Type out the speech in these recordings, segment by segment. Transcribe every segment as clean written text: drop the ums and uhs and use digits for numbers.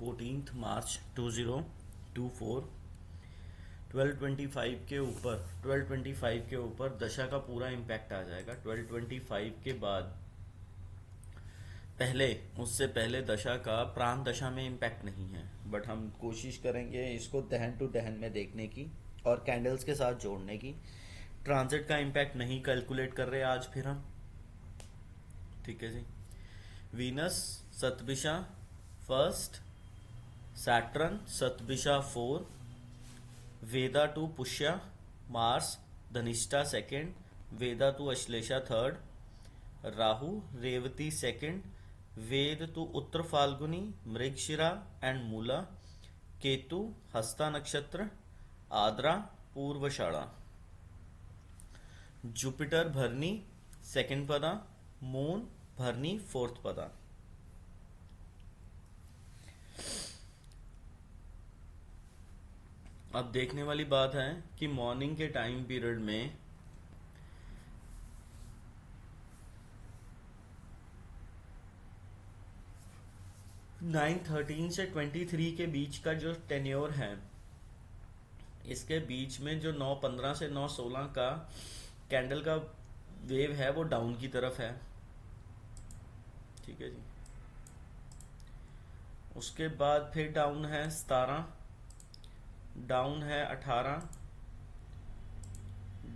14 मार्च 2024 1225 के ऊपर दशा का पूरा इम्पैक्ट आ जाएगा। 1225 के बाद उससे पहले दशा का प्राण दशा में इम्पैक्ट नहीं है, बट हम कोशिश करेंगे इसको दहन टू दहन में देखने की और कैंडल्स के साथ जोड़ने की। ट्रांजिट का इम्पैक्ट नहीं कैलकुलेट कर रहे आज फिर हम, ठीक है जी। Venus Shatabhisha first, Saturn Shatabhisha 4, वेदा to Pushya, Mars Dhanishta second, वेदा to Ashlesha third, Rahu Revati second, वेद टू उत्तर फाल्गुनी, मृगशिरा एंड मूला, केतु हस्ता नक्षत्र, आद्रा पूर्वषाढ़ा, जुपिटर भरनी सेकेंड पदा, मून भरनी फोर्थ पदा। अब देखने वाली बात है कि मॉर्निंग के टाइम पीरियड में नाइन 13 से 23 के बीच का जो टेन्योर है, इसके बीच में जो 9:15 से 9:16 का कैंडल का वेव है वो डाउन की तरफ है, ठीक है जी। उसके बाद फिर डाउन है 17, डाउन है 18,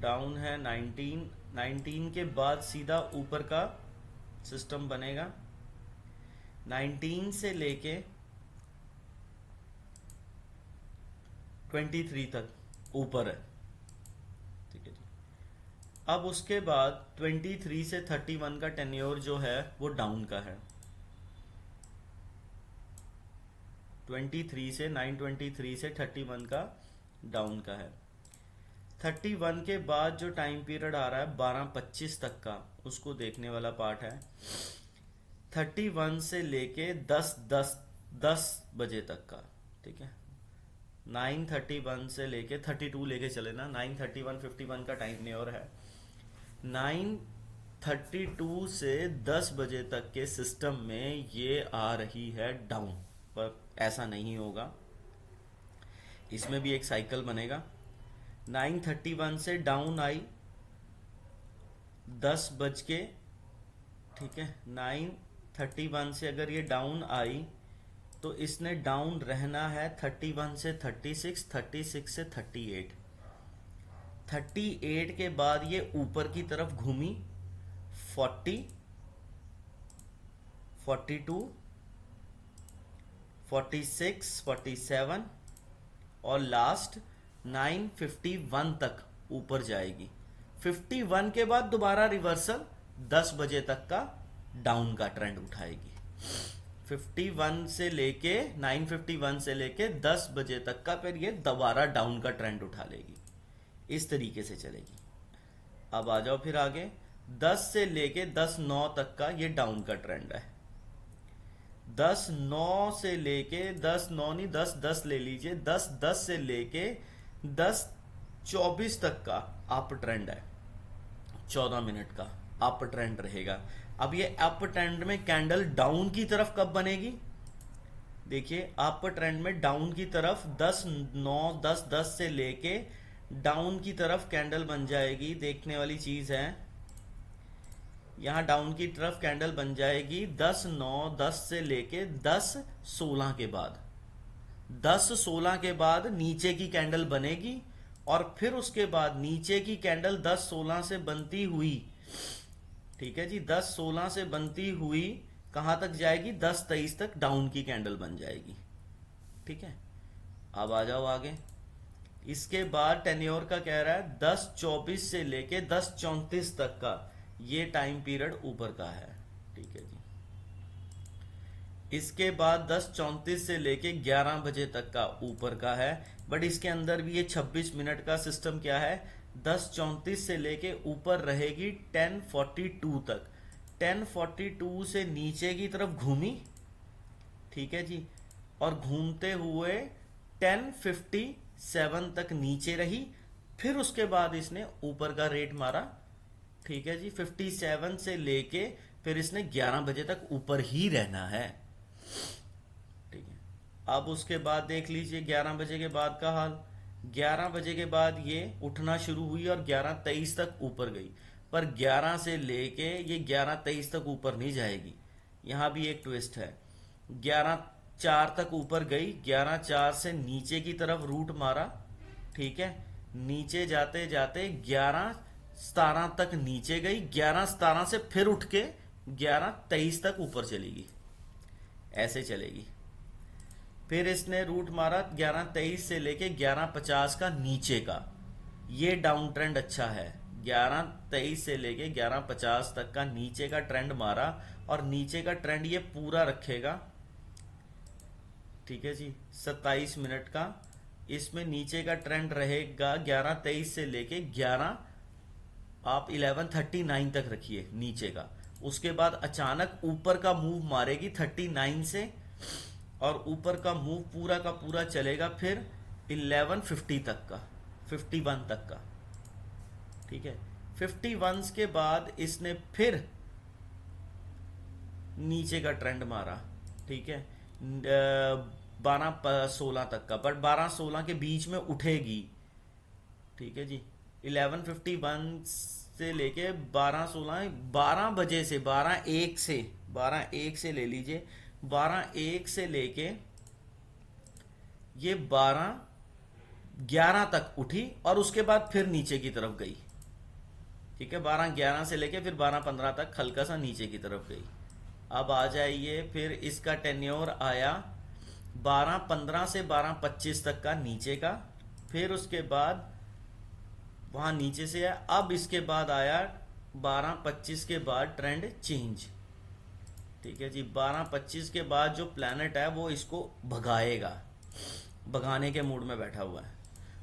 डाउन है 19 के बाद सीधा ऊपर का सिस्टम बनेगा। 19 से लेके 23 तक ऊपर है, ठीक है जी। अब उसके बाद 23 से 31 का टेन्योर जो है वो डाउन का है। 23 से 923 से 31 का डाउन का है। 31 के बाद जो टाइम पीरियड आ रहा है 12:25 तक का, उसको देखने वाला पार्ट है। 31 से लेके 10 बजे तक का, ठीक है। 9:31 से लेके 32 लेके चले ना, 9:31 51 का टाइम टेन्योर है। 9:32 से 10 बजे तक के सिस्टम में ये आ रही है डाउन, पर ऐसा नहीं होगा, इसमें भी एक साइकिल बनेगा। 9:31 से डाउन आई 10 बज के, ठीक है। 9:31 से अगर ये डाउन आई तो इसने डाउन रहना है 31 से 36, 36 से 38। 38 के बाद ये ऊपर की तरफ घूमी 40, 42, 46, 47 और लास्ट 9:51 तक ऊपर जाएगी। 51 के बाद दोबारा रिवर्सल 10 बजे तक का डाउन का ट्रेंड उठाएगी। 51 से लेके 9:51 से लेके 10 बजे तक का फिर ये दोबारा डाउन का ट्रेंड उठा लेगी, इस तरीके से चलेगी। अब आ जाओ फिर आगे, 10 से लेके 10:09 तक का ये डाउन का ट्रेंड है। 10:09 से लेके 10:09 नहीं 10:10 ले लीजिए, 10:10 से लेके 10:24 तक का अप ट्रेंड है। 14 मिनट का अप ट्रेंड रहेगा। अब ये अप ट्रेंड में कैंडल डाउन की तरफ कब बनेगी? देखिए अप ट्रेंड में डाउन की तरफ 10:09 10:10 से लेके डाउन की तरफ कैंडल बन जाएगी। देखने वाली चीज है, यहां डाउन की तरफ कैंडल बन जाएगी 10:09 10 से लेके 10:16 के बाद। 10:16 के बाद नीचे की कैंडल बनेगी और फिर उसके बाद नीचे की कैंडल 10:16 से बनती हुई, ठीक है जी, 10:16 से बनती हुई कहां तक जाएगी? 10:23 तक डाउन की कैंडल बन जाएगी, ठीक है। अब आ जाओ आगे, इसके बाद टेन्योर का कह रहा है 10:24 से लेके 10:34 तक का ये टाइम पीरियड ऊपर का है, ठीक है जी। इसके बाद 10:34 से लेके 11 बजे तक का ऊपर का है, बट इसके अंदर भी ये 26 मिनट का सिस्टम क्या है, 10:34 से लेके ऊपर रहेगी 10:42 तक। 10:42 से नीचे की तरफ घूमी, ठीक है जी, और घूमते हुए 10:57 तक नीचे रही, फिर उसके बाद इसने ऊपर का रेट मारा, ठीक है जी। 57 से लेके फिर इसने 11 बजे तक ऊपर ही रहना है, ठीक है। अब उसके बाद देख लीजिए 11 बजे के बाद का हाल। 11 बजे के बाद ये उठना शुरू हुई और 11:23 तक ऊपर गई, पर 11 से लेके ये 11:23 तक ऊपर नहीं जाएगी। यहां भी एक ट्विस्ट है। 11:04 तक ऊपर गई, 11:04 से नीचे की तरफ रूट मारा, ठीक है। नीचे जाते जाते 11:17 तक नीचे गई, 11:17 से फिर उठ के 11:23 तक ऊपर चलेगी, ऐसे चलेगी। फिर इसने रूट मारा 11:23 से लेके 11:50 का नीचे का, ये डाउन ट्रेंड अच्छा है। 11:23 से लेके 11:50 तक का नीचे का ट्रेंड मारा और नीचे का ट्रेंड ये पूरा रखेगा, ठीक है जी। 27 मिनट का इसमें नीचे का ट्रेंड रहेगा 11:23 से लेके 11:39 तक रखिए नीचे का। उसके बाद अचानक ऊपर का मूव मारेगी 39 से, और ऊपर का मूव पूरा का पूरा चलेगा फिर 11:50 तक का, 51 तक का, ठीक है। 51 के बाद इसने फिर नीचे का ट्रेंड मारा, ठीक है, 12-16 तक का, बट 12-16 के बीच में उठेगी, ठीक है जी। 11:51 से लेके 12-16, 12 बजे से 12:01 से ले लीजिए, 12:01 से लेके ये 12:11 तक उठी और उसके बाद फिर नीचे की तरफ गई, ठीक है। 12:11 से लेके फिर 12:15 तक हल्का सा नीचे की तरफ गई। अब आ जाइए, फिर इसका टेन्योर आया 12:15 से 12:25 तक का नीचे का, फिर उसके बाद वहां नीचे से आया। अब इसके बाद आया 12:25 के बाद ट्रेंड चेंज, ठीक है जी। 12:25 के बाद जो प्लैनेट है वो इसको भगाएगा, भगाने के मूड में बैठा हुआ है,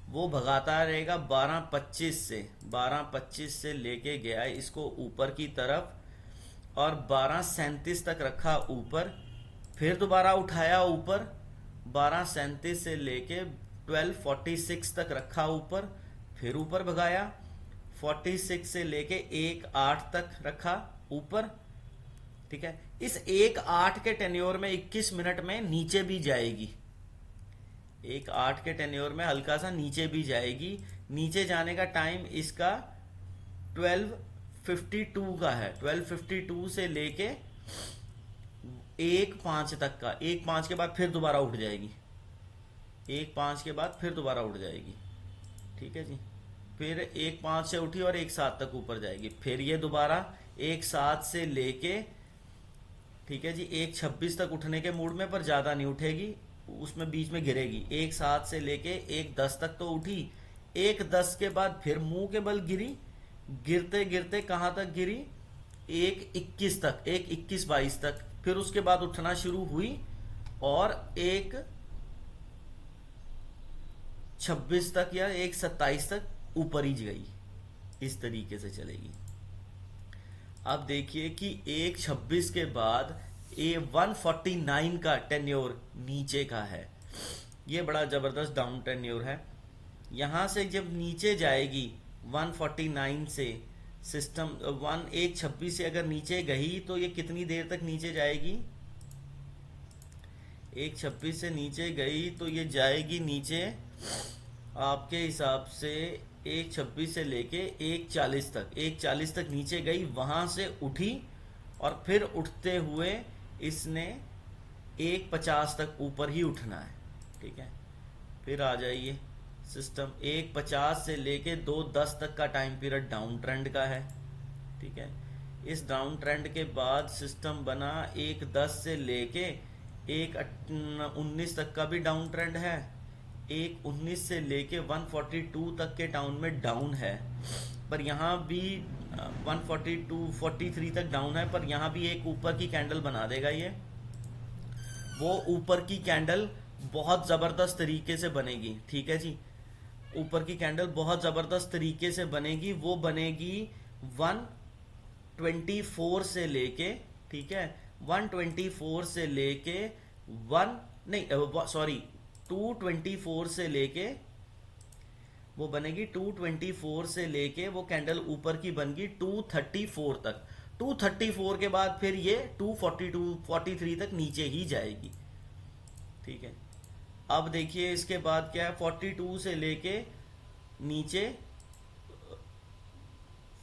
वो भगाता रहेगा। 12:25 से लेके गया इसको ऊपर की तरफ और 12:37 तक रखा ऊपर, फिर दोबारा उठाया ऊपर, 12:37 से लेके 12:46 तक रखा ऊपर, फिर ऊपर भगाया, 46 से लेके 1:08 तक रखा ऊपर, ठीक है। इस 1:08 के टेन्योर में 21 मिनट में नीचे भी जाएगी, 1:08 के टेन्योर में हल्का सा नीचे भी जाएगी। नीचे जाने का टाइम इसका 12:52 का है, 12:52 से लेके 1:05 तक का, 1:05 के बाद फिर दोबारा उठ जाएगी, 1:05 के बाद फिर दोबारा उठ जाएगी, ठीक है जी। फिर 1:05 से उठी और 1:07 तक ऊपर जाएगी, फिर ये दोबारा 1:07 से लेके, ठीक है जी, 1:26 तक उठने के मूड में, पर ज्यादा नहीं उठेगी, उसमें बीच में गिरेगी। 1:07 से लेके 1:10 तक तो उठी, 1:10 के बाद फिर मुंह के बल गिरी, गिरते गिरते कहां तक गिरी, 1:21 तक, 1:21-22 तक, फिर उसके बाद उठना शुरू हुई और 1:26 तक या 1:27 तक ऊपर ही गई, इस तरीके से चलेगी। अब देखिए कि 1:26 के बाद 149 का टेन्योर नीचे का है, ये बड़ा जबरदस्त डाउन टेन्योर है। यहां से जब नीचे जाएगी 149 से, सिस्टम 1:26 से अगर नीचे गई तो ये कितनी देर तक नीचे जाएगी, 1:26 से नीचे गई तो ये जाएगी नीचे आपके हिसाब से 1:26 से लेके 1:40 तक, 1:40 तक नीचे गई, वहां से उठी और फिर उठते हुए इसने 1:50 तक ऊपर ही उठना है, ठीक है। फिर आ जाइए, सिस्टम 1:50 से लेके 2:10 तक का टाइम पीरियड डाउन ट्रेंड का है, ठीक है। इस डाउन ट्रेंड के बाद सिस्टम बना 1:10 से लेके 1:19 तक का भी डाउन ट्रेंड है, 1:19 से लेके 142 तक के टाउन में डाउन है, पर यहां भी 142-43 तक डाउन है, पर यहां भी एक ऊपर की कैंडल बना देगा ये। वो ऊपर की कैंडल बहुत जबरदस्त तरीके से बनेगी, ठीक है जी। ऊपर की कैंडल बहुत जबरदस्त तरीके से बनेगी, वो बनेगी 124 से लेके, ठीक है, 124 से लेके 224 से लेके, वो बनेगी 224 से लेके, वो कैंडल ऊपर की बनेगी 234 तक, 234 के बाद फिर ये 242-43 तक नीचे ही जाएगी, ठीक है। अब देखिए इसके बाद क्या है, 42 से लेके नीचे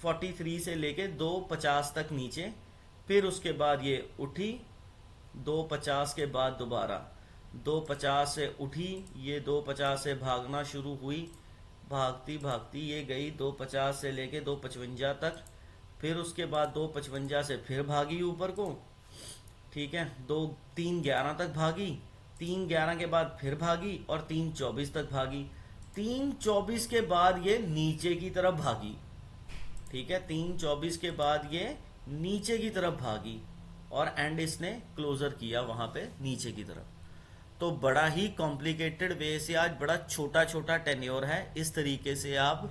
43 से लेके 250 तक नीचे, फिर उसके बाद ये उठी 250 के बाद दोबारा 250 से उठी, ये 250 से भागना शुरू हुई, भागती भागती ये गई 250 से लेके 255 तक, फिर उसके बाद 255 से फिर भागी ऊपर को, ठीक है, 311 तक भागी, 311 के बाद फिर भागी और 324 तक भागी, 324 के बाद ये नीचे की तरफ भागी, ठीक है, 324 के बाद ये नीचे की तरफ भागी और एंड इसने क्लोजर किया वहां पे नीचे की तरफ। तो बड़ा ही कॉम्प्लिकेटेड वे से आज बड़ा छोटा छोटा टेन्योर है, इस तरीके से आप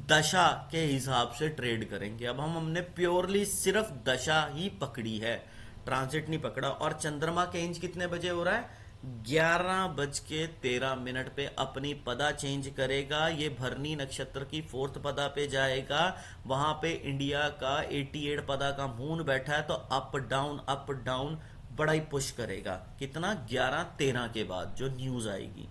दशा के हिसाब से ट्रेड करेंगे। अब हमने प्योरली सिर्फ दशा ही पकड़ी है, ट्रांजिट नहीं पकड़ा। और चंद्रमा के इंच कितने बजे हो रहा है, 11:13 पे अपनी पदा चेंज करेगा, ये भरनी नक्षत्र की 4th पदा पे जाएगा, वहां पे इंडिया का 88 पदा का मून बैठा है, तो अप डाउन बड़ा ही पुश करेगा। कितना, 11:13 के बाद जो न्यूज आएगी।